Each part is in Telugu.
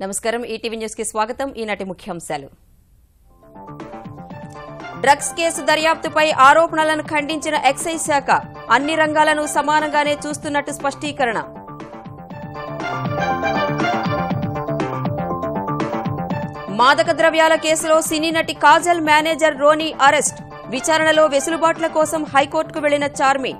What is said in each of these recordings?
నమస్కారం ఈటీవీ న్యూస్ కి స్వాగతం ఈనాటి ముఖ్యాంశాలు డ్రగ్స్ కేసు దర్యాప్తుపై ఆరోపణలను ఖండించిన ఎక్సైజ్ శాఖ అన్ని రంగాలను సమానంగానే చూస్తున్నట్టు స్పష్టీకరణ మాదక ద్రవ్యాల కేసులో సినీ నటి కాజల్ మేనేజర్ రోనీ అరెస్ట్ విచారణలో వెసులుబాట్ల కోసం హైకోర్టుకు వెళ్లిన చార్మి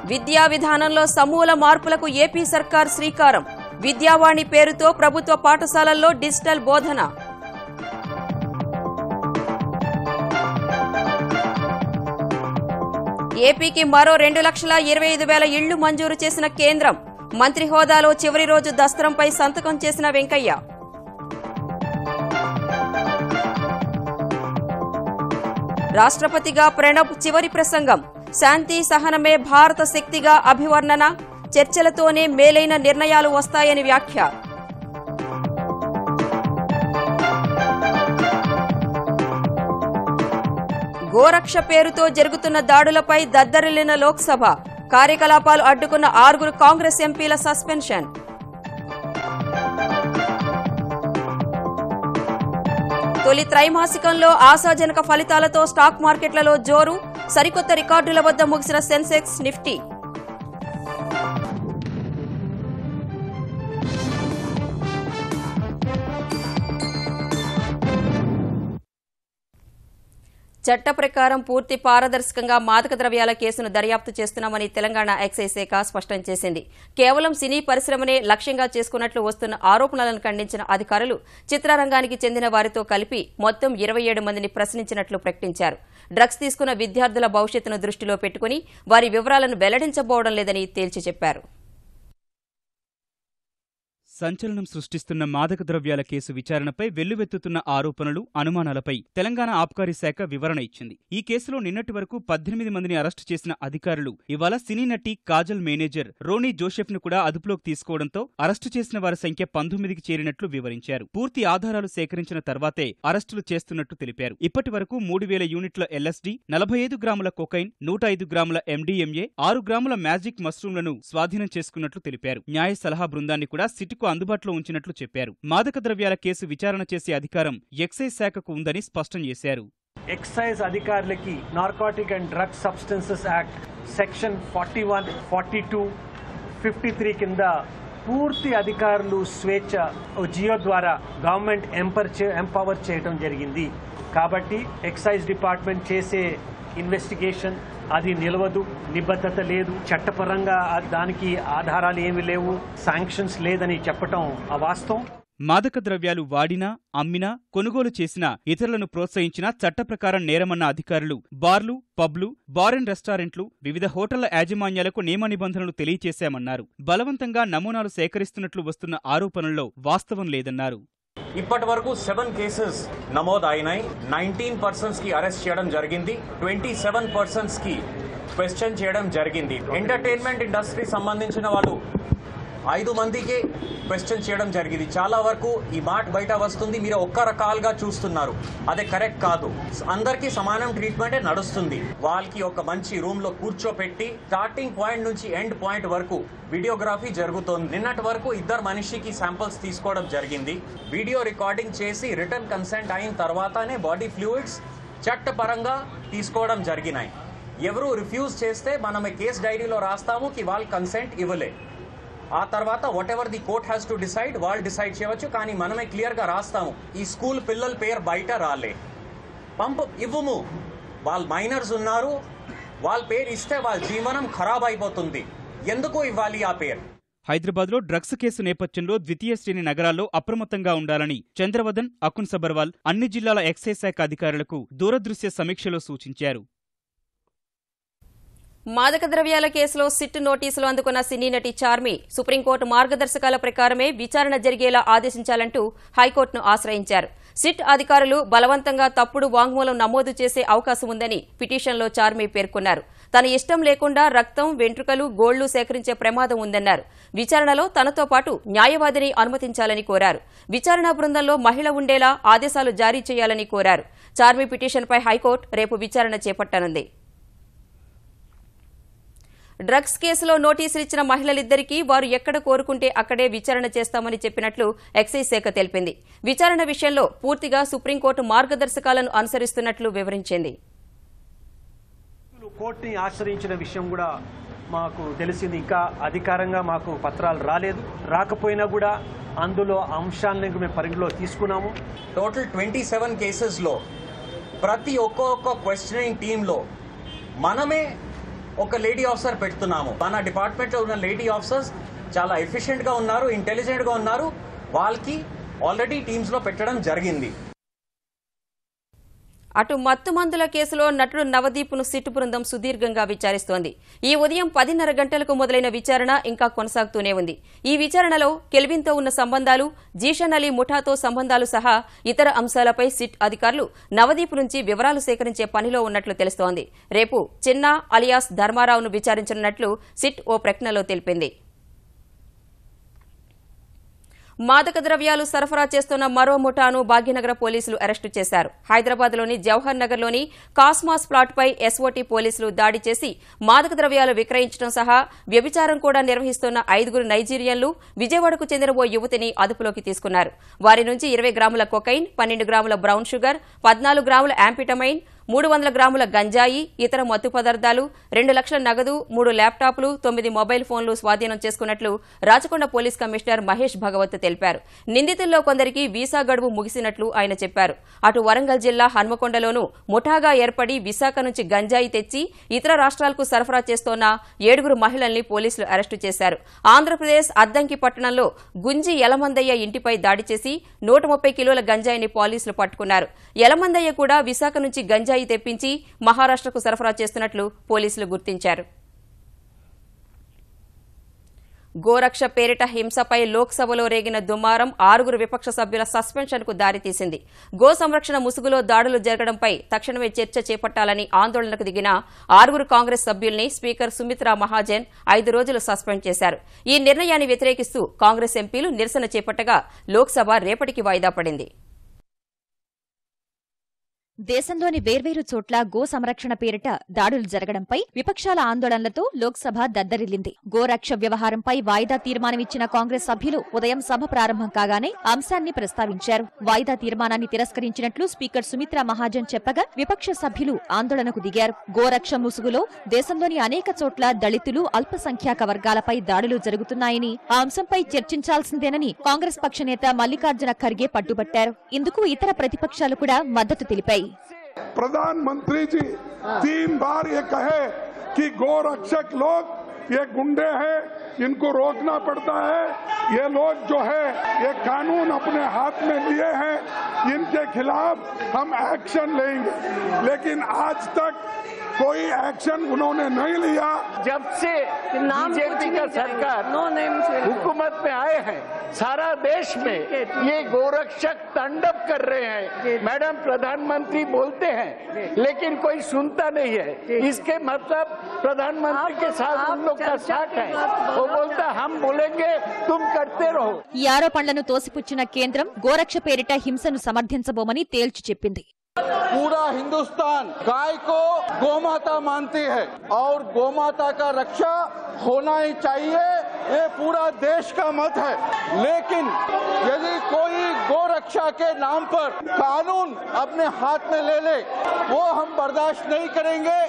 విద్యా విధానంలో సమూల మార్పులకు ఏపీ సర్కార్ శ్రీకారం విద్యావాణి పేరుతో ప్రభుత్వ పాఠశాలల్లో డిజిటల్ బోధన ఏపీకి మరో 2,25,000 ఇళ్లు మంజూరు చేసిన కేంద్రం మంత్రి హోదాలో చివరి రోజు దస్త్రంపై సంతకం చేసిన వెంకయ్య రాష్ట్రపతిగా ప్రణబ్ చివరి ప్రసంగం శాంతి సహనమే భారత శక్తిగా అభివర్ణన చర్చలతోనే మేలైన నిర్ణయాలు వస్తాయని వ్యాఖ్య గోరక్ష పేరుతో జరుగుతున్న దాడులపై దద్దరిల్లిన లోక్సభ కార్యకలాపాలు అడ్డుకున్న 6 కాంగ్రెస్ ఎంపీల సస్పెన్షన్ తొలి త్రైమాసికంలో ఆశాజనక ఫలితాలతో స్టాక్ మార్కెట్లలో జోరు సరికొత్త రికార్డుల వద్ద ముగిసిన సెన్సెక్స్ నిఫ్టీ చట్ట ప్రకారం పూర్తి పారదర్శకంగా మాదక ద్రవ్యాల కేసును దర్యాప్తు చేస్తున్నామని తెలంగాణ ఎక్సైజ్ శాఖ స్పష్టం చేసింది. కేవలం సినీ పరిశ్రమనే లక్ష్యంగా చేసుకున్నట్లు వస్తున్న ఆరోపణలను ఖండించిన అధికారులు చిత్రరంగానికి చెందిన వారితో కలిపి మొత్తం 27 మందిని ప్రశ్నించినట్లు ప్రకటించారు. డ్రగ్స్ తీసుకున్న విద్యార్థుల భవిష్యత్తును దృష్టిలో పెట్టుకుని వారి వివరాలను వెల్లడించబోవడం లేదని తేల్చి చెప్పారు. సంచలనం సృష్టిస్తున్న మాదక ద్రవ్యాల కేసు విచారణపై వెల్లువెత్తుతున్న ఆరోపణలు, అనుమానాలపై తెలంగాణ ఆబ్కారీ శాఖ వివరణ ఇచ్చింది. ఈ కేసులో నిన్నటి వరకు 18 మందిని అరెస్టు చేసిన అధికారులు ఇవాళ సినీ నటి కాజల్ మేనేజర్ రోనీ జోసెఫ్ ను కూడా అదుపులోకి తీసుకోవడంతో అరెస్టు చేసిన వారి సంఖ్య 19కి చేరినట్లు వివరించారు. పూర్తి ఆధారాలు సేకరించిన తర్వాతే అరెస్టులు చేస్తున్నట్టు తెలిపారు. ఇప్పటి వరకు 3,000 యూనిట్ల ఎల్ఎస్డీ, 45 గ్రాముల కొకైన్, 105 గ్రాముల ఎండీఎంఏ, 6 గ్రాముల మ్యాజిక్ మష్రూమ్లను స్వాధీనం చేసుకున్నట్లు తెలిపారు. న్యాయ సలహా బృందాన్ని కూడా సిట్కు అందుబాటులో ఉంచినట్లు చెప్పారు. మాదక ద్రవ్యాల కేసు విచారణ చేసే అధికారం ఎక్సైజ్ శాఖకు ఉందని స్పష్టం చేశారు. ఎక్సైజ్ అధికారులకి narcotic and drug substances act section 41, 42, 53 కింద పూర్తి అధికారులు స్వేచ్ఛ జియో ద్వారా గవర్నమెంట్ ఎంపవర్ చేయడం జరిగింది. కాబట్టి ఎక్సైజ్ డిపార్ట్మెంట్ చేసే ఇన్వెస్టిగేషన్ అది నిలవదు, నిబద్ధత లేదు, చట్టపరంగా దానికి ఆధారాలు ఏమీ లేవు, శాంక్షన్స్ లేదని చెప్పటం అవాస్తవం. మాదక ద్రవ్యాలు వాడినా, అమ్మినా, కొనుగోలు చేసినా, ఇతరులను ప్రోత్సహించినా చట్ట ప్రకారం నేరమన్న అధికారులు బార్లు, పబ్లు, బార్ అండ్ రెస్టారెంట్లు, వివిధ హోటళ్ల యాజమాన్యాలకు నియమ నిబంధనలు తెలియచేశామన్నారు. బలవంతంగా నమూనాలు సేకరిస్తున్నట్లు వస్తున్న ఆరోపణల్లో వాస్తవం లేదన్నారు. ఇప్పటి వరకు 7 కేసెస్ నమోదైనాయి. 19 పర్సన్స్ కి అరెస్ట్ చేయడం జరిగింది. 27 పర్సన్స్ కి క్వశ్చన్ చేయడం జరిగింది. ఎంటర్టైన్మెంట్ ఇండస్ట్రీ సంబంధించిన వాళ్ళు 5 మందికి క్వశ్చన్ చేయడం జరిగింది. చాలా వరకు ఈ మాట బయట వస్తుంది, మీరు ఒక్క రకాలుగా చూస్తున్నారు, అదే కరెక్ట్ కాదు. అందరికీ సమానం ట్రీట్మెంటే నడుస్తుంది. వాళ్ళకి ఒక మంచి రూమ్ లో కూర్చోపెట్టి స్టార్టింగ్ పాయింట్ నుంచి ఎండ్ పాయింట్ వరకు వీడియోగ్రఫీ జరుగుతోంది. నిన్నటి వరకు 2 మనిషికి శాంపిల్స్ తీసుకోవడం జరిగింది. వీడియో రికార్డింగ్ చేసి రిటర్న్ కన్సెంట్ అయిన తర్వాతనే బాడీ ఫ్లూయిడ్స్ చట్టపరంగా తీసుకోవడం జరిగినాయి. ఎవరు రిఫ్యూజ్ చేస్తే మనం కేస్ డైరీలో రాస్తాము కి వాళ్ళు కన్సెంట్ ఇవ్వలే. ఆ తర్వాత what ever the court has to decide వాళ్ళు డిసైడ్ చేయవచ్చు, కానీ మనమే క్లియర్ గా రాస్తాము ఈ స్కూల్ పిల్లల పేరు బయట రాలే, పంప్ ఇవ్వము, వాళ్ళు మైనర్స్ ఉన్నారు, వాళ్ళ పేరు ఇస్తే వాళ్ళ జీవనం ఖరాబ్ అయిపోతుంది, ఎందుకు ఇవ్వాలి ఆ పేరు. హైదరాబాద్లో డ్రగ్స్ కేసు నేపథ్యంలో ద్వితీయ శ్రేణి నగరాల్లో అప్రమత్తంగా ఉండాలని చంద్రవదన్, అకున్ సబర్వాల్ అన్ని జిల్లాల ఎక్సైజ్ శాఖ అధికారులకు దూరదృశ్య సమీక్షలో సూచించారు. మాదక ద్రవ్యాల కేసులో సిట్ నోటీసులు అందుకున్న సినీ నటి చార్మి సుప్రీంకోర్టు మార్గదర్శకాల ప్రకారమే విచారణ జరిగేలా ఆదేశించాలంటూ హైకోర్టును ఆశ్రయించారు. సిట్ అధికారులు బలవంతంగా తప్పుడు వాంగ్మూలం నమోదు చేసే అవకాశం ఉందని పిటిషన్లో చార్మి పేర్కొన్నారు. తన ఇష్టం లేకుండా రక్తం, వెంట్రుకలు, గోళ్లు సేకరించే ప్రమాదం ఉందన్నారు. విచారణలో తనతో పాటు న్యాయవాదిని అనుమతించాలని కోరారు. విచారణ బృందంలో మహిళ ఉండేలా ఆదేశాలు జారీ చేయాలని కోరారు. చార్మి పిటిషన్పై హైకోర్టు రేపు విచారణ చేపట్టనుంది. డ్రగ్స్ కేసులో నోటీసులు ఇచ్చిన మహిళలిద్దరికీ వారు ఎక్కడ కోరుకుంటే అక్కడే విచారణ చేస్తామని చెప్పినట్లు ఎక్సైజ్ శాఖ తెలిపింది. విచారణ విషయంలో పూర్తిగా సుప్రీంకోర్టు మార్గదర్శకాలను అనుసరిస్తున్నట్లు వివరించింది. కోర్టుని ఆశ్రయించిన విషయం కూడా మాకు తెలిసింది. ఇంకా అధికారంగా మాకు పత్రాలు రాలేదు. రాకపోయినా కూడా అందులో అంశాలను మేము పరిగణలో తీసుకున్నాము. టోటల్ 27 కేసెస్లో ప్రతి ఒక్కొక్క క్వశ్చనింగ్ టీంలో మనమే ఒక లేడీ ఆఫీసర్ పెడుతున్నాము. మన డిపార్ట్మెంట్లో ఉన్న లేడీ ఆఫీసర్స్ చాలా ఎఫిషియెంట్గా ఉన్నారు, ఇంటెలిజెంట్గా ఉన్నారు. వాళ్ళకి ఆల్రెడీ టీమ్స్లో పెట్టడం జరిగింది. అటు మత్తు మందుల కేసులో నటుడు నవదీప్ను సిట్ బృందం సుదీర్ఘంగా విచారిస్తోంది. ఈ ఉదయం 10:30 గంటలకు మొదలైన విచారణ ఇంకా కొనసాగుతూనే ఉంది. ఈ విచారణలో కెల్విన్తో ఉన్న సంబంధాలు, జీషన్ అలీ ముఠాతో సంబంధాలు సహా ఇతర అంశాలపై సిట్ అధికారులు నవదీప్ నుంచి వివరాలు సేకరించే పనిలో ఉన్నట్లు తెలుస్తోంది. రేపు చిన్నా అలియాస్ ధర్మారావును విచారించనున్నట్లు సిట్ ఓ ప్రకటనలో తెలిపింది. మాదక ద్రవ్యాలు సరఫరా చేస్తున్న మరో ముఠాను భాగ్యనగర పోలీసులు అరెస్టు చేశారు. హైదరాబాద్లోని జవహర్ నగర్లోని కాస్మాస్ ప్లాట్పై ఎస్ఓటీ పోలీసులు దాడి చేసి మాదక ద్రవ్యాలు విక్రయించడం సహా వ్యభిచారం కూడా నిర్వహిస్తున్న 5 నైజీరియన్లు, విజయవాడకు చెందిన ఓ యువతిని అదుపులోకి తీసుకున్నారు. వారి నుంచి 20 గ్రాముల కొకైన్, 12 గ్రాముల బ్రౌన్ షుగర్, 14 గ్రాముల యాంపిటమైన్, 300 గ్రాముల గంజాయి, ఇతర మత్తు పదార్థాలు, 2 లక్షల నగదు, 3 ల్యాప్టాప్లు, 9 మొబైల్ ఫోన్లు స్వాధీనం చేసుకున్నట్లు రాచకొండ పోలీస్ కమిషనర్ మహేష్ భగవత్ తెలిపారు. నిందితుల్లో కొందరికి వీసా గడువు ముగిసినట్లు ఆయన చెప్పారు. అటు వరంగల్ జిల్లా హన్మకొండలోనూ ముఠాగా ఏర్పడి విశాఖ నుంచి గంజాయి తెచ్చి ఇతర రాష్ట్రాలకు సరఫరా చేస్తోన్న 7 మహిళల్ని పోలీసులు అరెస్టు చేశారు. ఆంధ్రప్రదేశ్ అద్దంకి పట్టణంలో గుంజి యలమందయ్య ఇంటిపై దాడి చేసి 130 కిలోల గంజాయిని పోలీసులు పట్టుకున్నారు. యలమందయ్య కూడా విశాఖ నుంచి గంజాయి తెప్పించి మహారాష్ట్రకు సరఫరా చేస్తున్నట్లు పోలీసులు గుర్తించారు. గోరక్ష పేరిట హింసపై లోక్సభలో రేగిన దుమారం 6 విపక్ష సభ్యుల సస్పెన్షన్కు దారితీసింది. గో సంరక్షణ ముసుగులో దాడులు జరగడంపై తక్షణమే చర్చ చేపట్టాలని ఆందోళనకు దిగిన 6 కాంగ్రెస్ సభ్యుల్ని స్పీకర్ సుమిత్రా మహాజన్ 5 రోజులు సస్పెండ్ చేశారు. ఈ నిర్ణయాన్ని వ్యతిరేకిస్తూ కాంగ్రెస్ ఎంపీలు నిరసన చేపట్టగా లోక్సభ రేపటికి వాయిదా పడింది. దేశంలోని వేర్వేరు చోట్ల గో సంరక్షణ పేరిట దాడులు జరగడంపై విపక్షాల ఆందోళనలతో లోక్సభ దద్దరిల్లింది. గోరక్ష వ్యవహారంపై వాయిదా తీర్మానమిచ్చిన కాంగ్రెస్ సభ్యులు ఉదయం సభ ప్రారంభం కాగానే అంశాన్ని ప్రస్తావించారు. వాయిదా తీర్మానాన్ని తిరస్కరించినట్లు స్పీకర్ సుమిత్రా మహాజన్ చెప్పగా విపక్ష సభ్యులు ఆందోళనకు దిగారు. గోరక్ష ముసుగులో దేశంలోని అనేక చోట్ల దళితులు, అల్పసంఖ్యాక వర్గాలపై దాడులు జరుగుతున్నాయని, ఆ అంశంపై చర్చించాల్సిందేనని కాంగ్రెస్ పక్ష నేత మల్లికార్జున ఖర్గే పట్టుబట్టారు. ఇందుకు ఇతర ప్రతిపక్షాలు కూడా మద్దతు తెలిపాయి. प्रधानमंत्री जी 3 बार ये कहे कि गोरक्षक लोग ये गुंडे हैं, इनको रोकना पड़ता है, ये लोग जो है ये कानून अपने हाथ में लिए हैं, इनके खिलाफ हम एक्शन लेंगे, लेकिन आज तक कोई एक्शन उन्होंने नहीं लिया। जब से बीजेपी का सरकार हुकूमत में आए हैं, सारा देश में ये गोरक्षक तांडव कर रहे हैं। मैडम प्रधानमंत्री बोलते हैं लेकिन कोई सुनता नहीं है। इसके मतलब प्रधानमंत्री के साथ उन लोग का साथ है। वो बोलता हम बोलेंगे तुम करते रहो। ఈ ఆరోపణలను తోసిపుచ్చిన కేంద్రం గోరక్ష పేరిట హింసను సమర్థించబోమని తేల్చి చెప్పింది. पूरा हिंदुस्तान गाय को गोमाता मानती है और गोमाता का रक्षा होना ही चाहिए, ये पूरा देश का मत है। लेकिन यदि कोई गोरक्षा के नाम पर कानून अपने हाथ में ले ले, वो हम बर्दाश्त नहीं करेंगे।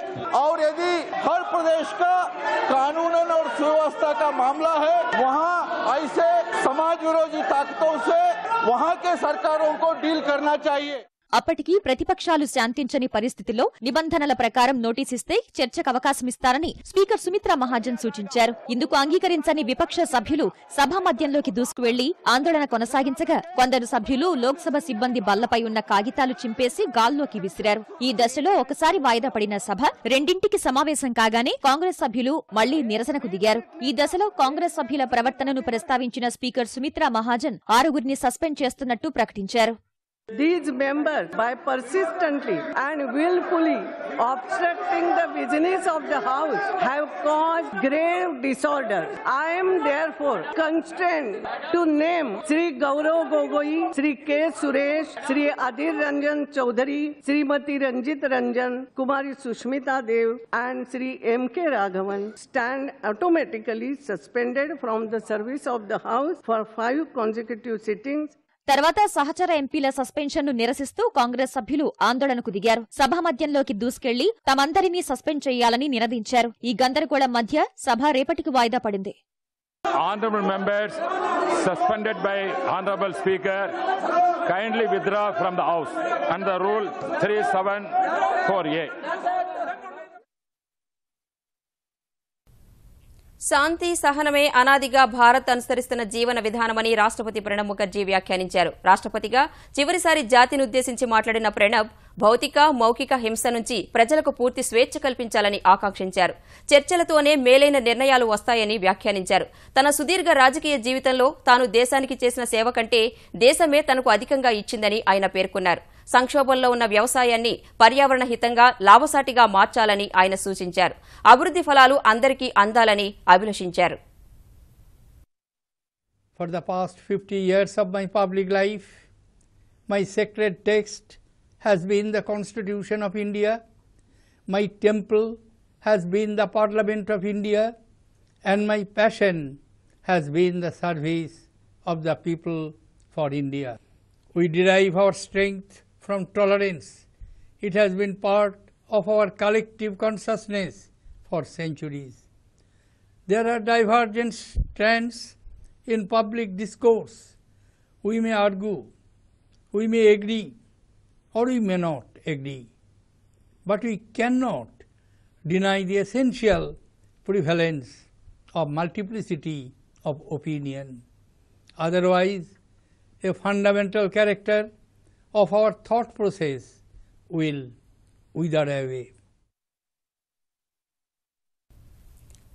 और यदि हर प्रदेश का कानून और सुव्यवस्था का मामला है, वहाँ ऐसे समाज विरोधी ताकतों से वहाँ के सरकारों को डील करना चाहिए। అప్పటికి ప్రతిపక్షాలు శాంతించని పరిస్థితిలో నిబంధనల ప్రకారం నోటీసిస్తే చర్చకు అవకాశమిస్తారని స్పీకర్ సుమిత్రా మహాజన్ సూచించారు. ఇందుకు అంగీకరించని విపక్ష సభ్యులు సభ మధ్యంలోకి దూసుకువెళ్లి ఆందోళన కొనసాగించగా కొందరు సభ్యులు లోక్సభ సిబ్బంది బల్లపై ఉన్న కాగితాలు చింపేసి గాల్లోకి విసిరారు. ఈ దశలో ఒకసారి వాయిదా పడిన సభ 2ంటికి సమావేశం కాగానే కాంగ్రెస్ సభ్యులు మళ్లీ నిరసనకు దిగారు. ఈ దశలో కాంగ్రెస్ సభ్యుల ప్రవర్తనను ప్రస్తావించిన స్పీకర్ సుమిత్రా మహాజన్ 6 సస్పెండ్ చేస్తున్నట్టు ప్రకటించారు. These members, by persistently and willfully obstructing the business of the House, have caused grave disorder. I am therefore constrained to name Sri Gaurav Gogoi, Sri K. Suresh, Sri Adhir Ranjan Chaudhary, Srimati Ranjit Ranjan, Kumari Sushmita Dev, and Sri M.K. Raghavan stand automatically suspended from the service of the House for 5 consecutive sittings. తర్వాత సహచర ఎంపీల సస్పెన్షన్ను నిరసిస్తూ కాంగ్రెస్ సభ్యులు ఆందోళనకు దిగారు. సభ మధ్యంలోకి దూసుకెళ్లి తమందరినీ సస్పెండ్ చేయాలని నినదించారు. ఈ గందరగోళం మధ్య సభ రేపటికి వాయిదా పడింది. Honorable members suspended by Honorable Speaker kindly withdraw from the House under Rule 374A. శాంతి సహనమే అనాదిగా భారత్ అనుసరిస్తున్న జీవన విధానమని రాష్ట్రపతి ప్రణబ్ ముఖర్జీ వ్యాఖ్యానించారు. రాష్ట్రపతిగా చివరిసారి జాతిని ఉద్దేశించి మాట్లాడిన ప్రణబ్ భౌతిక మౌఖిక హింస నుంచి ప్రజలకు పూర్తి స్వేచ్ఛ కల్పించాలని ఆకాంక్షించారు. చర్చలతోనే మేలైన నిర్ణయాలు వస్తాయని వ్యాఖ్యానించారు. తన సుదీర్ఘ రాజకీయ జీవితంలో తాను దేశానికి చేసిన సేవ కంటే దేశమే తనకు అధికంగా ఇచ్చిందని ఆయన పేర్కొన్నారు. సంక్షోభంలో ఉన్న వ్యవసాయాన్ని పర్యావరణ హితంగా లాభసాటిగా మార్చాలని ఆయన సూచించారు. అభివృద్ధి ఫలాలు అందరికీ అందాలని అభిలషించారు. For the past 50 years of my public life, my sacred text has been the Constitution of India. My temple has been the Parliament of India, and my passion has been the service of the people for India. We derive our strength from tolerance. It has been part of our collective consciousness for centuries. There are divergent strands in public discourse. We may argue, we may agree, or we may not agree, but we cannot deny the essential prevalence of multiplicity of opinion. Otherwise, a fundamental character of our thought process will wither away.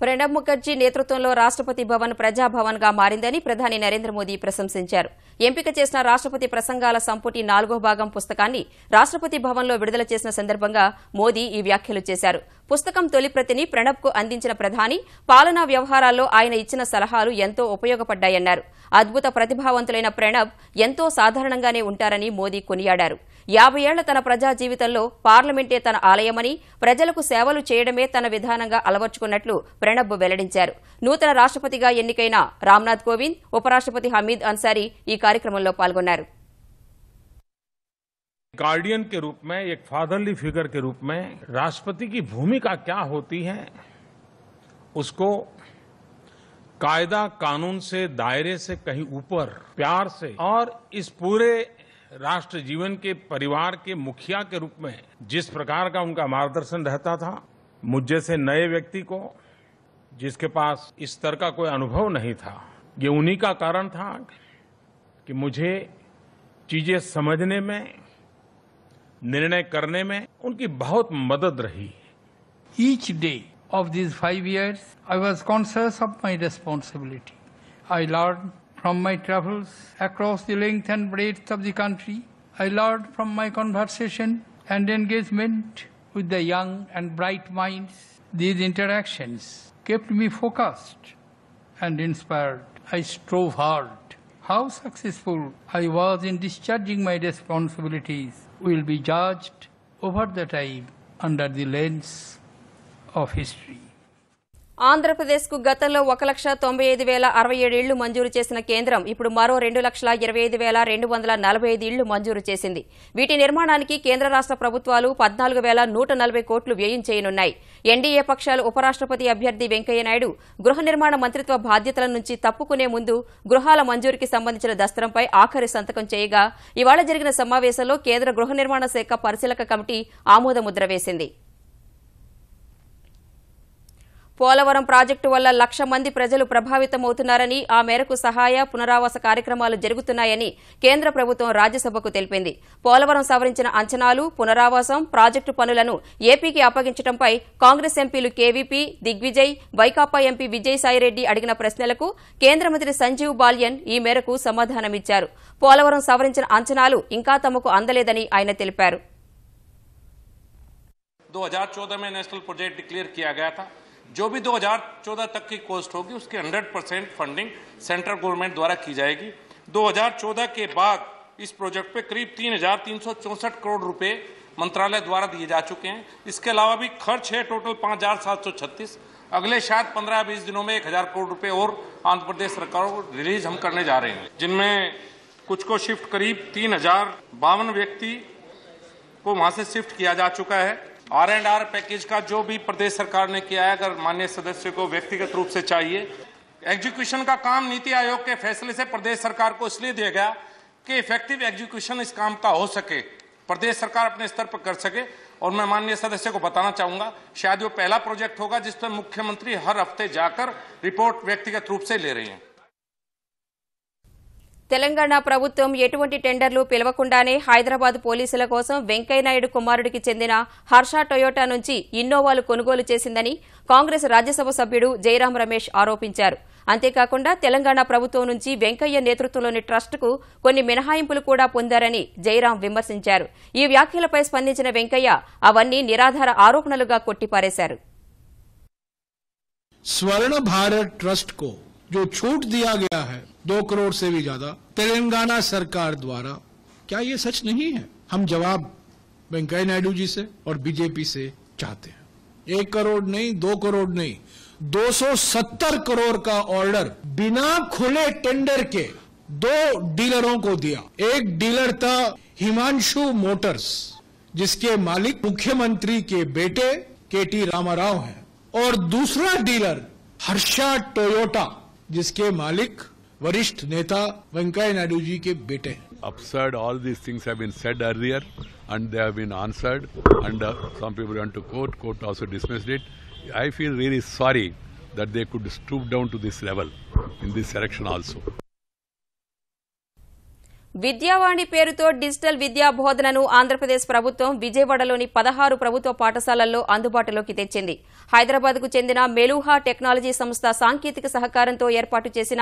Pranab Mukherjee నేతృత్వంలో రాష్ట్రపతి భవన్ ప్రజాభవన్ గా మారిందని ప్రధాని నరేంద్ర మోదీ ప్రశంసించారు. ఎంపిక చేసిన రాష్ట్రపతి ప్రసంగాల సంపుటి 4వ భాగం పుస్తకాన్ని రాష్ట్రపతి భవన్లో విడుదల చేసిన సందర్భంగా మోదీ ఈ వ్యాఖ్యలు చేశారు. పుస్తకం తొలి ప్రతిని ప్రణబ్కు అందించిన ప్రధాని పాలనా వ్యవహారాల్లో ఆయన ఇచ్చిన సలహాలు ఎంతో ఉపయోగపడ్డాయన్నారు. అద్భుత ప్రతిభావంతులైన ప్రణబ్ ఎంతో సాధారణంగానే ఉంటారని మోదీ కొనియాడారు. 50 ఏళ్ల తన ప్రజా జీవితంలో పార్లమెంటే తన ఆలయమని, ప్రజలకు సేవలు చేయడమే తన విధానంగా అలవర్చుకున్నట్లు ప్రణబ్ వెల్లడించారు. నూతన రాష్ట్రపతిగా ఎన్నికైన రామ్నాథ్ కోవింద్, ఉపరాష్ట్రపతి హమీద్ అన్సారీ ఈ కార్యక్రమంలో పాల్గొన్నారు. गार्डियन के रूप में, एक फादरली फिगर के रूप में राष्ट्रपति की भूमिका क्या होती है, उसको कायदा कानून से, दायरे से कहीं ऊपर प्यार से और इस पूरे राष्ट्र जीवन के परिवार के मुखिया के रूप में जिस प्रकार का उनका मार्गदर्शन रहता था, मुझ जैसे नए व्यक्ति को जिसके पास इस स्तर का कोई अनुभव नहीं था, ये उन्हीं का कारण था कि मुझे चीजें समझने में, निर्णय करने में उनकी बहुत मदद रही. Each day of these 5 years, I was conscious of my responsibility. I learned from my travels across the length and breadth of the country. I learned from my conversation and engagement with the young and bright minds. These interactions kept me focused and inspired. I strove hard. How successful I was in discharging my responsibilities will be judged over the time under the lens of history. ఆంధ్రప్రదేశ్కు గతంలో 1,95,067 ఇళ్లు మంజూరు చేసిన కేంద్రం ఇప్పుడు మరో 2,25,245 ఇళ్లు మంజూరు చేసింది. వీటి నిర్మాణానికి కేంద్ర రాష్ట్ర ప్రభుత్వాలు 14,140 కోట్లు వ్యయం చేయనున్నాయి. ఎన్డీఏ పక్షాలు ఉపరాష్ట్రపతి అభ్యర్థి వెంకయ్యనాయుడు గృహ నిర్మాణ మంత్రిత్వ బాధ్యతల నుంచి తప్పుకునే ముందు గృహాల మంజూరుకి సంబంధించిన దస్త్రంపై ఆఖరి సంతకం చేయగా ఇవాళ జరిగిన సమావేశంలో కేంద్ర గృహ నిర్మాణ శాఖ పరిశీలక కమిటీ ఆమోదముద్ర వేసింది. పోలవరం ప్రాజెక్టు వల్ల 1,00,000 మంది ప్రజలు ప్రభావితమవుతున్నారని ఆ మేరకు సహాయ పునరావాస కార్యక్రమాలు జరుగుతున్నాయని కేంద్ర ప్రభుత్వం రాజ్యసభకు తెలిపింది. పోలవరం సవరించిన అంచనాలు, పునరావాసం, ప్రాజెక్టు పనులను ఏపీకి అప్పగించడంపై కాంగ్రెస్ ఎంపీలు కేవీపీ, దిగ్విజయ్, వైకాపా ఎంపీ విజయసాయిరెడ్డి అడిగిన ప్రశ్నలకు కేంద్ర మంత్రి సంజీవ్ బాల్యన్ ఈ మేరకు సమాధానమిచ్చారు. పోలవరం సవరించిన అంచనాలు ఇంకా తమకు అందలేదని ఆయన తెలిపారు. 2014 में नेशनल प्रोजेक्ट डिक्लेयर किया गया था. जो भी 2014 तक की कॉस्ट होगी उसकी 100% फंडिंग सेंट्रल गवर्नमेंट द्वारा की जाएगी. 2014 के बाद इस प्रोजेक्ट पे करीब 3,364 करोड़ रुपए मंत्रालय द्वारा दिए जा चुके हैं. इसके अलावा भी खर्च है टोटल 5,736. अगले शायद 15-20 दिनों में 1,000 करोड़ रुपए और आंध्र प्रदेश सरकार को रिलीज हम करने जा रहे हैं, जिनमें कुछ को शिफ्ट करीब 3,052 व्यक्ति को वहां से शिफ्ट किया जा चुका है. R&R पैकेज का जो भी प्रदेश सरकार ने किया है, अगर माननीय सदस्य को व्यक्तिगत रूप से चाहिए, एग्जीक्यूशन का काम नीति आयोग के फैसले से प्रदेश सरकार को इसलिए दिया गया कि इफेक्टिव एग्जीक्यूशन इस काम का हो सके, प्रदेश सरकार अपने स्तर पर कर सके. और मैं माननीय सदस्य को बताना चाहूंगा, शायद वो पहला प्रोजेक्ट होगा जिस पर मुख्यमंत्री हर हफ्ते जाकर रिपोर्ट व्यक्तिगत रूप से ले रही हैं. తెలంగాణ ప్రభుత్వం ఎటువంటి టెండర్లు పిలవకుండానే హైదరాబాద్ పోలీసుల కోసం వెంకయ్యనాయుడు కుమారుడికి చెందిన హర్ష టొయోటా నుంచి ఇన్నోవాలు కొనుగోలు చేసిందని కాంగ్రెస్ రాజ్యసభ సభ్యుడు జైరాం రమేష్ ఆరోపించారు. అంతేకాకుండా తెలంగాణ ప్రభుత్వం నుంచి వెంకయ్య నేతృత్వంలోని ట్రస్టుకు కొన్ని మినహాయింపులు కూడా పొందారని జైరాం విమర్శించారు. ఈ వ్యాఖ్యలపై స్పందించిన వెంకయ్య అవన్నీ నిరాధార ఆరోపణలుగా కొట్టిపారేశారు. स्वर्ण भारत ट्रस्ट को जो छूट दिया गया है 2 करोड़ से भी ज्यादा तेलंगाना सरकार द्वारा, क्या ये सच नहीं है? हम जवाब वेंकैया नायडू जी से और बीजेपी से चाहते हैं. 1 करोड़ नहीं, 2 करोड़ नहीं, 270 करोड़ का ऑर्डर बिना खुले टेंडर के 2 डीलरों को दिया. एक डीलर था हिमांशु मोटर्स, जिसके मालिक मुख्यमंत्री के बेटे केटी रामाराव हैं, और दूसरा डीलर हर्षा टोयोटा, जिसके मालिक वरिष्ठ नेता वेंकैया नायडू जी के बेटे हैं. Absurd, all these things have been said earlier and they have been answered, and some people went to court also dismissed it. I feel really sorry that they could stoop down to this level in this election also. Vidyavani పేరుతో డిజిటల్ విద్యా బోధనను ఆంధ్రప్రదేశ్ ప్రభుత్వం విజయవాడలోని 16 ప్రభుత్వ పాఠశాలల్లో అందుబాటులోకి తెచ్చింది. హైదరాబాద్కు చెందిన మెలూహా టెక్నాలజీ సంస్థ సాంకేతిక సహకారంతో ఏర్పాటు చేసిన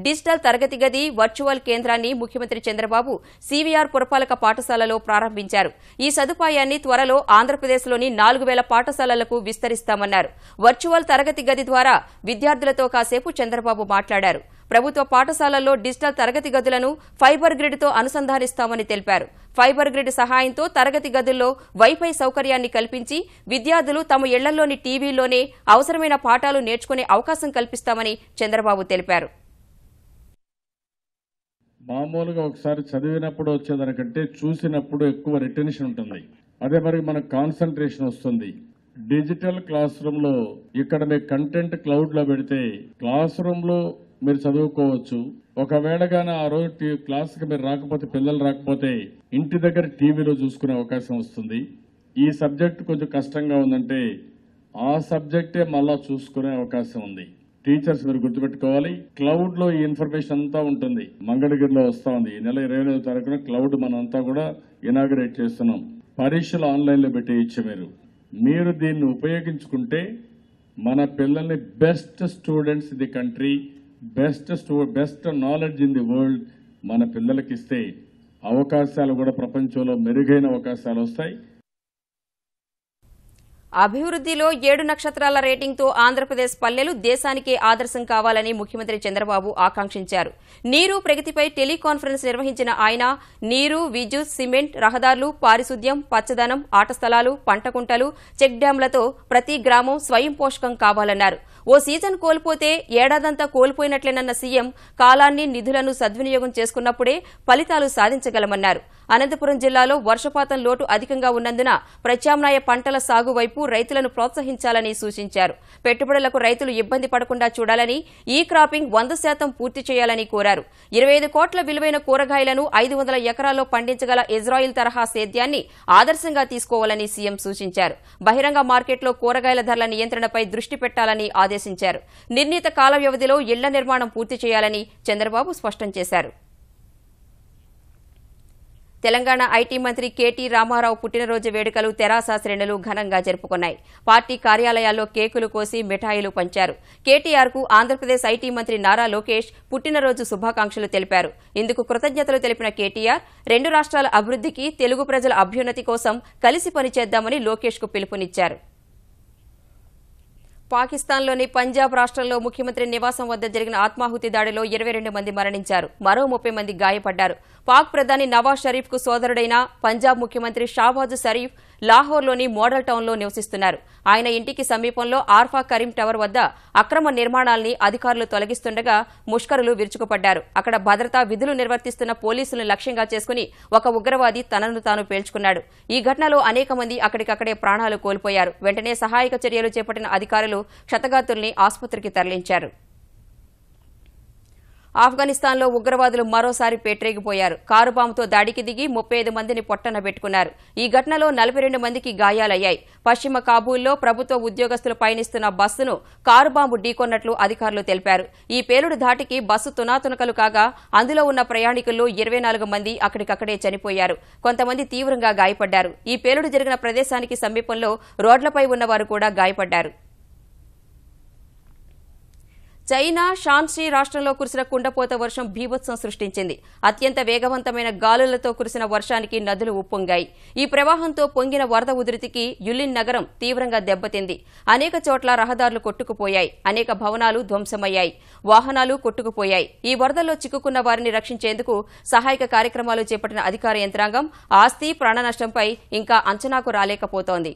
డిజిటల్ తరగతి గది వర్చువల్ కేంద్రాన్ని ముఖ్యమంత్రి చంద్రబాబు సివిఆర్ పురపాలక పాఠశాలలో ప్రారంభించారు. ఈ సదుపాయాన్ని త్వరలో ఆంధ్రప్రదేశ్లోని 4,000 పాఠశాలలకు విస్తరిస్తామన్నారు. వర్చువల్ తరగతి గది ద్వారా విద్యార్థులతో కాసేపు చంద్రబాబు మాట్లాడారు. ప్రభుత్వ పాఠశాలల్లో డిజిటల్ తరగతి గదులను ఫైబర్ గ్రిడ్తో అనుసంధానిస్తామని తెలిపారు. ఫైబర్ గ్రిడ్ సహాయంతో తరగతి గదుల్లో వైఫై సౌకర్యాన్ని కల్పించి విద్యార్థులు తమ ఇళ్లలోని టీవీల్లోనే అవసరమైన పాఠాలు నేర్చుకునే అవకాశం కల్పిస్తామని చంద్రబాబు తెలిపారు. మామూలుగా ఒకసారి చదివినప్పుడు వచ్చేదానికంటే చూసినప్పుడు ఎక్కువ రిటెన్షన్ ఉంటుంది. అదే మరి మనకు కాన్సన్ట్రేషన్ వస్తుంది. డిజిటల్ క్లాస్ రూమ్ లో ఇక్కడ మీకు కంటెంట్ క్లౌడ్ లో పెడితే క్లాస్ రూమ్ లో మీరు చదువుకోవచ్చు. ఒకవేళ గానీ ఆ రోజు క్లాస్కి మీరు రాకపోతే, పిల్లలు రాకపోతే ఇంటి దగ్గర టీవీలో చూసుకునే అవకాశం వస్తుంది. ఈ సబ్జెక్ట్ కొంచెం కష్టంగా ఉందంటే ఆ సబ్జెక్టే మళ్ళా చూసుకునే అవకాశం ఉంది. టీచర్స్ మీరు గుర్తుపెట్టుకోవాలి, క్లౌడ్ లో ఈ ఇన్ఫర్మేషన్ అంతా ఉంటుంది. మంగళగిరిలో వస్తా ఉంది. ఈ నెల 29వ తారీఖున క్లౌడ్ మనంతా కూడా ఇనాగరేట్ చేస్తున్నాం. పరీక్షలు ఆన్లైన్ లో పెట్టేయచ్చు. మీరు దీన్ని ఉపయోగించుకుంటే మన పిల్లల్ని best students in the country, best knowledge in the world మన పిల్లలకి ఇస్తే అవకాశాలు కూడా ప్రపంచంలో మెరుగైన అవకాశాలు వస్తాయి. అభివృద్దిలో 7 నక్షత్రాల రేటింగ్తో ఆంధ్రప్రదేశ్ పల్లెలు దేశానికే ఆదర్శం కావాలని ముఖ్యమంత్రి చంద్రబాబు ఆకాంక్షించారు. నీరు ప్రగతిపై టెలికాన్ఫరెన్స్ నిర్వహించిన ఆయన నీరు, విద్యుత్, సిమెంట్, రహదారులు, పారిశుద్ధ్యం, పచ్చదనం, ఆట స్థలాలు, పంటకుంటలు, చెక్ డ్యాంలతో ప్రతి గ్రామం స్వయం పోషకం కావాలన్నారు. ఓ సీజన్ కోల్పోతే ఏడాదంతా కోల్పోయినట్లేనన్న సీఎం కాలాన్ని, నిధులను సద్వినియోగం చేసుకున్నప్పుడే ఫలితాలు సాధించగలమన్నారు. అనంతపురం జిల్లాలో వర్షపాతం లోటు అధికంగా ఉన్నందున ప్రత్యామ్నాయ పంటల సాగు వైపు రైతులను ప్రోత్సహించాలని సూచించారు. పెట్టుబడులకు రైతులు ఇబ్బంది పడకుండా చూడాలని, ఈ క్రాపింగ్ 100% పూర్తి చేయాలని కోరారు. 25 కోట్ల విలువైన కూరగాయలను 500 ఎకరాల్లో పండించగల ఇజ్రాయిల్ తరహా సేద్యాన్ని ఆదర్శంగా తీసుకోవాలని సీఎం సూచించారు. బహిరంగ మార్కెట్లో కూరగాయల ధరల నియంత్రణపై దృష్టి పెట్టాలని ఆదేశించారు. నిర్ణీత కాల వ్యవధిలో ఇళ్ల నిర్మాణం పూర్తి చేయాలని చంద్రబాబు స్పష్టం చేశారు. తెలంగాణ ఐటీ మంత్రి కేటీ రామారావు పుట్టినరోజు వేడుకలు తెరాస శ్రేణులు ఘనంగా జరుపుకున్నాయి. పార్టీ కార్యాలయాల్లో కేకులు కోసి మిఠాయిలు పంచారు. కేటీఆర్కు ఆంధ్రప్రదేశ్ ఐటీ మంత్రి నారా లోకేష్ పుట్టినరోజు శుభాకాంక్షలు తెలిపారు. ఇందుకు కృతజ్ఞతలు తెలిపిన కేటీఆర్ 2 రాష్ట్రాల అభివృద్ధికి, తెలుగు ప్రజల అభ్యున్నతి కోసం కలిసి పనిచేద్దామని లోకేష్కు పిలుపునిచ్చారు. పాకిస్తాన్లోని పంజాబ్ రాష్ట్రంలో ముఖ్యమంత్రి నివాసం వద్ద జరిగిన ఆత్మాహుతి దాడిలో 22 మంది మరణించారు. మరో 30 మంది గాయపడ్డారు. పాక్ ప్రధాని నవాజ్ షరీఫ్కు సోదరుడైన పంజాబ్ ముఖ్యమంత్రి షాబాజ్ షరీఫ్ లాహోర్లోని మోడల్ టౌన్లో నివసిస్తున్నారు. ఆయన ఇంటికి సమీపంలో ఆర్ఫా కరీం టవర్ వద్ద అక్రమ నిర్మాణాల్ని అధికారులు తొలగిస్తుండగా ముష్కరులు విరుచుకుపడ్డారు. అక్కడ భద్రతా విధులు నిర్వర్తిస్తున్న పోలీసులను లక్ష్యంగా చేసుకుని ఒక ఉగ్రవాది తనను తాను పేల్చుకున్నాడు. ఈ ఘటనలో అనేక మంది అక్కడికక్కడే ప్రాణాలు కోల్పోయారు. వెంటనే సహాయక చర్యలు చేపట్టిన అధికారులు క్షతగాతుల్ని ఆసుపత్రికి తరలించారు. ఆఫ్ఘనిస్తాన్లో ఉగ్రవాదులు మరోసారి పేట్రేగిపోయారు. కారు బాంబుతో దాడికి దిగి 35 మందిని పొట్టన పెట్టుకున్నారు. ఈ ఘటనలో 42 మందికి గాయాలయ్యాయి. పశ్చిమ కాబూల్లో ప్రభుత్వ ఉద్యోగస్తులు పయనిస్తున్న బస్సును కారు బాంబు ఢీకొన్నట్లు అధికారులు తెలిపారు. ఈ పేలుడు ధాటికి బస్సు తునాతునకలు కాగా అందులో ఉన్న ప్రయాణికుల్లో 24 మంది అక్కడికక్కడే చనిపోయారు. కొంతమంది తీవ్రంగా గాయపడ్డారు. ఈ పేలుడు జరిగిన ప్రదేశానికి సమీపంలో రోడ్లపై ఉన్నవారు కూడా గాయపడ్డారు. చైనా షాన్షీ రాష్ట్రంలో కురిసిన కుండపోత వర్షం బీభత్సం సృష్టించింది. అత్యంత వేగవంతమైన గాలులతో కురిసిన వర్షానికి నదులు ఉప్పొంగాయి. ఈ ప్రవాహంతో పొంగిన వరద ఉధృతికి యులిన్ నగరం తీవ్రంగా దెబ్బతింది. అనేక చోట్ల రహదారులు కొట్టుకుపోయాయి. అనేక భవనాలు ధ్వంసమయ్యాయి. వాహనాలు కొట్టుకుపోయాయి. ఈ వరదల్లో చిక్కుకున్న వారిని రక్షించేందుకు సహాయక కార్యక్రమాలు చేపట్టిన అధికార యంత్రాంగం ఆస్తి, ప్రాణ నష్టంపై ఇంకా అంచనాకు రాలేకపోతోంది.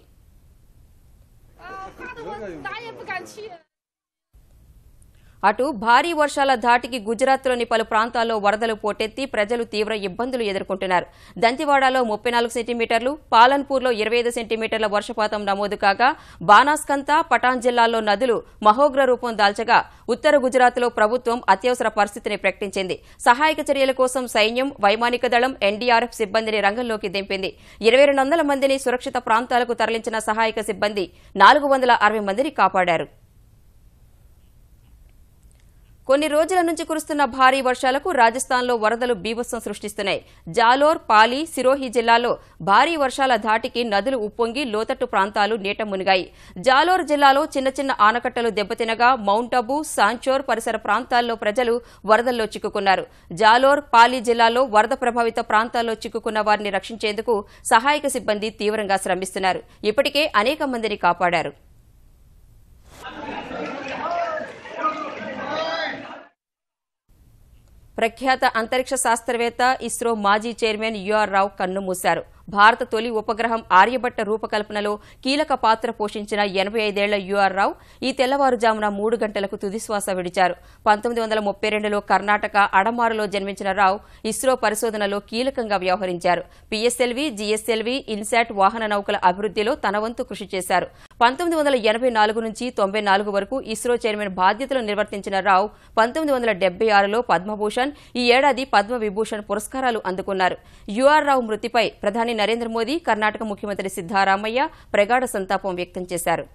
అటు భారీ వర్షాల ధాటికి గుజరాత్లోని పలు ప్రాంతాల్లో వరదలు పోటెత్తి ప్రజలు తీవ్ర ఇబ్బందులు ఎదుర్కొంటున్నారు. దంతివాడలో 34 సెంటీమీటర్లు, పాలన్పూర్లో 25 సెంటీమీటర్ల వర్షపాతం నమోదు కాగా బానాస్కంతా, పటాన్ జిల్లాల్లో నదులు మహోగ్ర రూపం దాల్చగా ఉత్తర గుజరాత్లో ప్రభుత్వం అత్యవసర పరిస్థితిని ప్రకటించింది. సహాయక చర్యల కోసం సైన్యం, వైమానిక దళం, ఎన్డీఆర్ఎఫ్ సిబ్బందిని రంగంలోకి దింపింది. 2200 మందిని సురక్షిత ప్రాంతాలకు తరలించిన సహాయక సిబ్బంది 460 మందిని కాపాడారు. కొన్ని రోజుల నుంచి కురుస్తున్న భారీ వర్షాలకు రాజస్థాన్లో వరదలు బీభత్సం సృష్టిస్తున్నాయి. జాలోర్, పాలి, సిరోహి జిల్లాల్లో భారీ వర్షాల ధాటికి నదులు ఉప్పొంగి లోతట్టు ప్రాంతాలు నీట మునిగాయి. జాలోర్ జిల్లాలో చిన్న చిన్న ఆనకట్టలు దెబ్బతినగా మౌంట్ అబు, సాంచోర్ పరిసర ప్రాంతాల్లో ప్రజలు వరదల్లో చిక్కుకున్నారు. జాలోర్, పాలి జిల్లాలో వరద ప్రభావిత ప్రాంతాల్లో చిక్కుకున్న వారిని రక్షించేందుకు సహాయక సిబ్బంది తీవ్రంగా శ్రమిస్తున్నారు. ఇప్పటికే అనేక మందిని కాపాడారు. ప్రఖ్యాత అంతరిక్ష శాస్త్రవేత్త, ఇస్రో మాజీ చైర్మన్ యుఆర్ రావు కన్నుమూశారు. భారత తొలి ఉపగ్రహం ఆర్యభట్ట రూపకల్పనలో కీలక పాత్ర పోషించిన 85 ఏళ్ల యుఆర్ రావు ఈ తెల్లవారుజామున 3 గంటలకు తుదిశ్వాస విడిచారు. 1932లో కర్ణాటక అడమారులో జన్మించిన రావు ఇస్రో పరిశోధనలో కీలకంగా వ్యవహరించారు. పిఎస్ఎల్వి, జిఎస్ఎల్వి, ఇన్సాట్ వాహన నౌకల అభివృద్ధిలో తన వంతు కృషి చేశారు. 1984 నుంచి 94 వరకు ఇస్రో చైర్మన్ బాధ్యతలు నిర్వర్తించిన రావు 1976లో పద్మభూషణ్, ఈ ఏడాది పద్మవిభూషణ్ పురస్కారాలు అందుకున్నారు. యుఆర్ రావు మృతిపై ప్రధాని నరేంద్ర మోదీ, కర్ణాటక ముఖ్యమంత్రి సిద్దారామయ్య ప్రగాఢ సంతాపం వ్యక్తం చేశారు.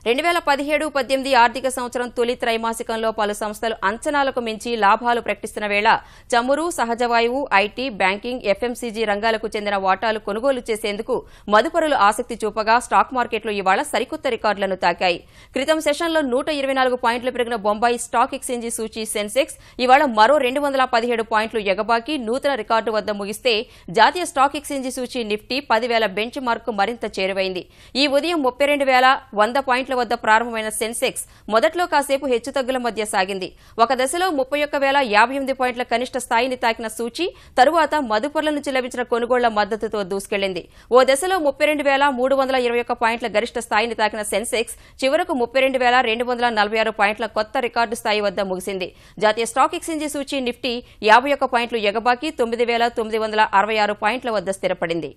2017-18 ఆర్థిక సంవత్సరం తొలి త్రైమాసికంలో పలు సంస్థలు అంచనాలకు మించి లాభాలు ప్రకటిస్తున్న వేళ చమురు, సహజవాయువు, ఐటీ, బ్యాంకింగ్, ఎఫ్ఎంసీజీ రంగాలకు చెందిన వాటాలు కొనుగోలు చేసేందుకు మదుపరులు ఆసక్తి చూపగా స్టాక్ మార్కెట్లు ఇవాళ సరికొత్త రికార్డులను తాకాయి. క్రితం సెషన్లో 124 పాయింట్లు పెరిగిన బొంబాయి స్టాక్ ఎక్స్చేంజి సూచీ సెన్సెక్స్ ఇవాళ మరో 217 పాయింట్లు ఎగబాకి నూతన రికార్డు వద్ద ముగిస్తే జాతీయ స్టాక్ ఎక్స్చేంజి సూచీ నిఫ్టీ 10,000 బెంచ్ మార్కు మరింత చేరువైంది. ఈ ఉదయం 32,100 పాయింట్ల వద్ద ప్రారంభమైన సెన్సెక్స్ మొదట్లో కాసేపు హెచ్చుతగ్గుల మధ్య సాగింది. ఒక దశలో 31,058 పాయింట్ల కనిష్ట స్థాయిని తాకిన సూచీ తరువాత మదుపర్ల నుంచి లభించిన కొనుగోళ్ల మద్దతుతో దూసుకెళ్లింది. ఓ దశలో 32,321 పాయింట్ల గరిష్ట స్థాయిని తాకిన సెన్సెక్స్ చివరకు 32,246 పాయింట్ల కొత్త రికార్డు స్థాయి వద్ద ముగిసింది. జాతీయ స్టాక్ ఎక్స్చేంజి సూచీ నిఫ్టీ 51 పాయింట్లు ఎగబాకి 9,966 పాయింట్ల వద్ద స్థిరపడింది.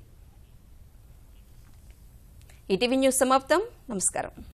ఈటీవీ న్యూస్ సమాప్తం. నమస్కారం.